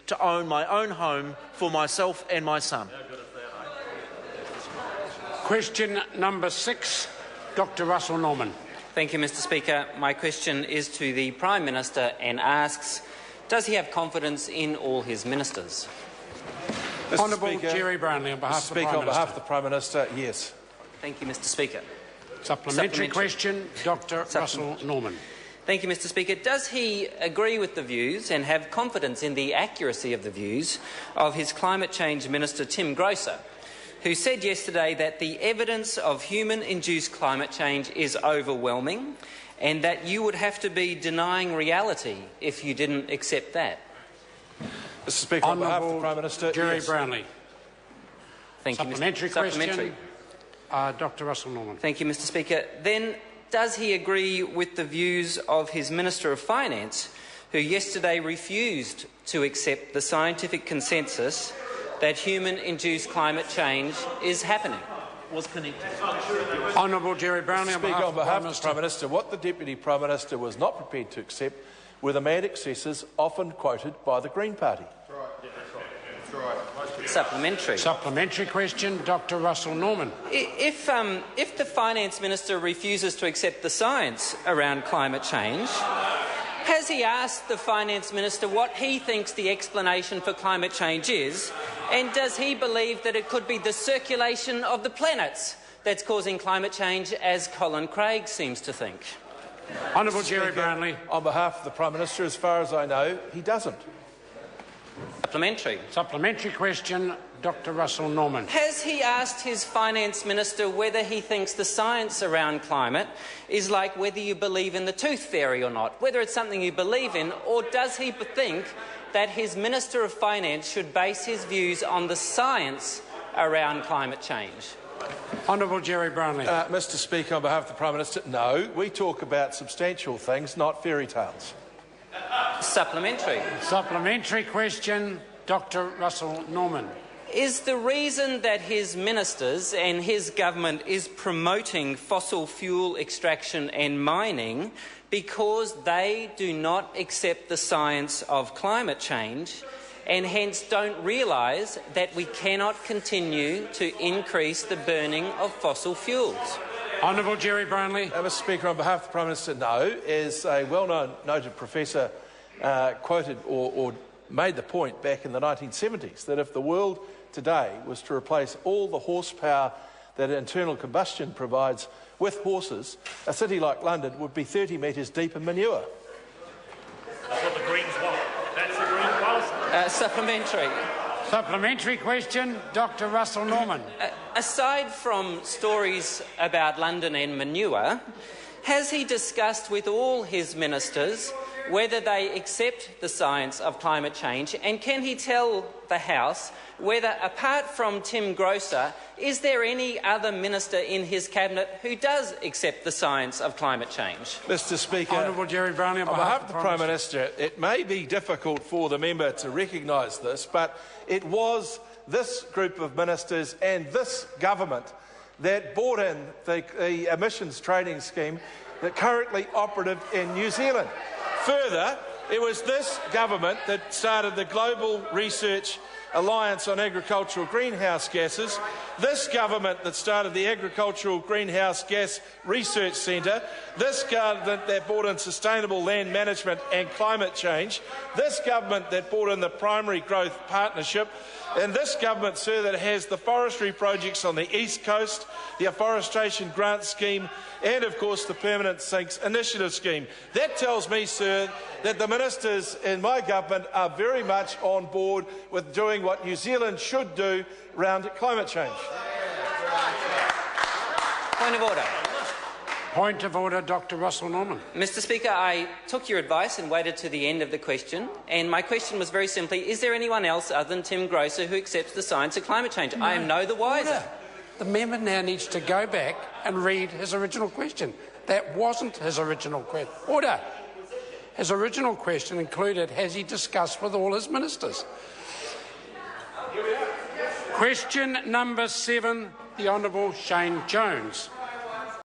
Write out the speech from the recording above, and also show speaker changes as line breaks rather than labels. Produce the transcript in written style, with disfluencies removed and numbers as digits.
to own my own home for myself and my son.
Question number 6, Dr. Russell Norman.
Thank you, Mr. Speaker. My question is to the Prime Minister and asks, does he have confidence in all his ministers?
Honourable Jerry Brownlee, on behalf of the Prime Minister.
On behalf of the Prime Minister, yes.
Thank you, Mr. Speaker.
Supplementary question, Dr. Russell Norman.
Thank you, Mr. Speaker. Does he agree with the views and have confidence in the accuracy of the views of his Climate Change Minister, Tim Grosser, who said yesterday that the evidence of human-induced climate change is overwhelming and that you would have to be denying reality if you didn't accept that?
Mr. Speaker, on behalf of the Prime Minister,
Jerry
yes.
Brownlee.
Thank you,
Supplementary question, Dr. Russell Norman.
Thank you, Mr. Speaker. Then, does he agree with the views of his Minister of Finance, who yesterday refused to accept the scientific consensus that human-induced climate change is happening?
Was connected.
Honourable Jerry Brownlee, on behalf of the
Prime Minister, what the Deputy Prime Minister was not prepared to accept were the mad excesses often quoted by the Green Party.
Supplementary.
Supplementary question, Dr. Russell Norman.
If the Finance Minister refuses to accept the science around climate change, has he asked the Finance Minister what he thinks the explanation for climate change is, and does he believe that it could be the circulation of the planets that's causing climate change, as Colin Craig seems to think?
Honourable Jerry Brownlee.
On behalf of the Prime Minister, as far as I know, he doesn't.
Supplementary.
Supplementary question, Dr. Russell Norman.
Has he asked his Finance Minister whether he thinks the science around climate is like whether you believe in the tooth fairy or not, whether it's something you believe in, or does he think that his Minister of Finance should base his views on the science around climate change?
Honourable Jerry Brownlee.
Mr. Speaker, on behalf of the Prime Minister, no. We talk about substantial things, not fairy tales.
Supplementary.
Supplementary question, Dr. Russell Norman.
Is the reason that his ministers and his government is promoting fossil fuel extraction and mining because they do not accept the science of climate change and hence don't realise that we cannot continue to increase the burning of fossil fuels?
Honourable Jerry Brownlee.
Mr. Speaker, on behalf of the Prime Minister, no. As a well-known noted professor quoted or made the point back in the 1970s that if the world today was to replace all the horsepower that internal combustion provides with horses, a city like London would be 30 metres deep in manure.
That's what the Greens want. That's the Green policy.
Supplementary.
Supplementary question, Dr. Russell Norman.
Aside from stories about London and manure, has he discussed with all his ministers whether they accept the science of climate change, and can he tell the House whether, apart from Tim Grosser, is there any other minister in his cabinet who does accept the science of climate change?
Mr. Speaker,
Honourable Jerry Brownlee, on
behalf of the Prime Minister, it may be difficult for the member to recognise this, but it was this group of ministers and this government that brought in the emissions trading scheme that currently operative in New Zealand. Further, it was this government that started the Global Research Alliance on Agricultural Greenhouse Gases, this government that started the Agricultural Greenhouse Gas Research Centre, this government that brought in sustainable land management and climate change, this government that brought in the Primary Growth Partnership, and this government, sir, that has the forestry projects on the East Coast, the Afforestation Grant Scheme, and, of course, the Permanent Sinks Initiative Scheme. That tells me, sir, that the ministers in my government are very much on board with doing what New Zealand should do around climate change.
Point of order.
Point of order, Dr. Russell Norman.
Mr. Speaker, I took your advice and waited to the end of the question, and my question was very simply, is there anyone else other than Tim Grosser who accepts the science of climate change? No. I am no the wiser.
Order. The member now needs to go back and read his original question. That wasn't his original question. Order. His original question included, has he discussed with all his ministers? Question number 7, the Honourable Shane Jones.